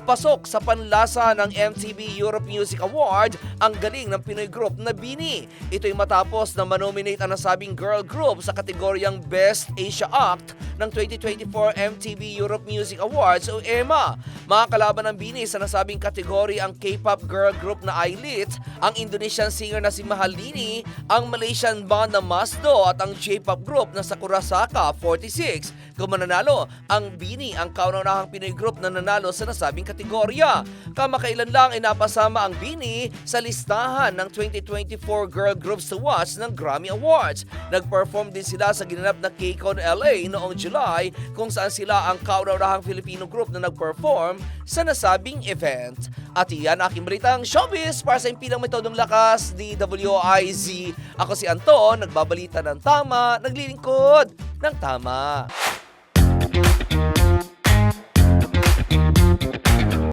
Pasok sa panlasa ng MTV Europe Music Award ang galing ng Pinoy group na BINI. Ito'y matapos na manominate ang nasabing girl group sa kategoryang Best Asia Act ng 2024 MTV Europe Music Awards o EMA. Mga kalaban ng BINI sa nasabing kategory ang K-pop girl group na I-Lit, ang Indonesian singer na si Mahalini, ang Malaysian band na Masdo at ang J-pop group na Sakura Saka 46. Kung mananalo, ang BINI ang kauna-unahang Pinoy group na nanalo sa nasabing kategorya. Kamakailan lang ay napasama ang BINI sa listahan ng 2024 Girl Groups to Watch ng Grammy Awards. Nag-perform din sila sa ginanap na KCON LA noong July kung saan sila ang kauna-unahang Filipino group na nag-perform sa nasabing event. At iyan aking balitang showbiz para sa impilang metodong lakas ni WIZ. Ako si Anton, nagbabalita ng tama, naglilingkod ng tama.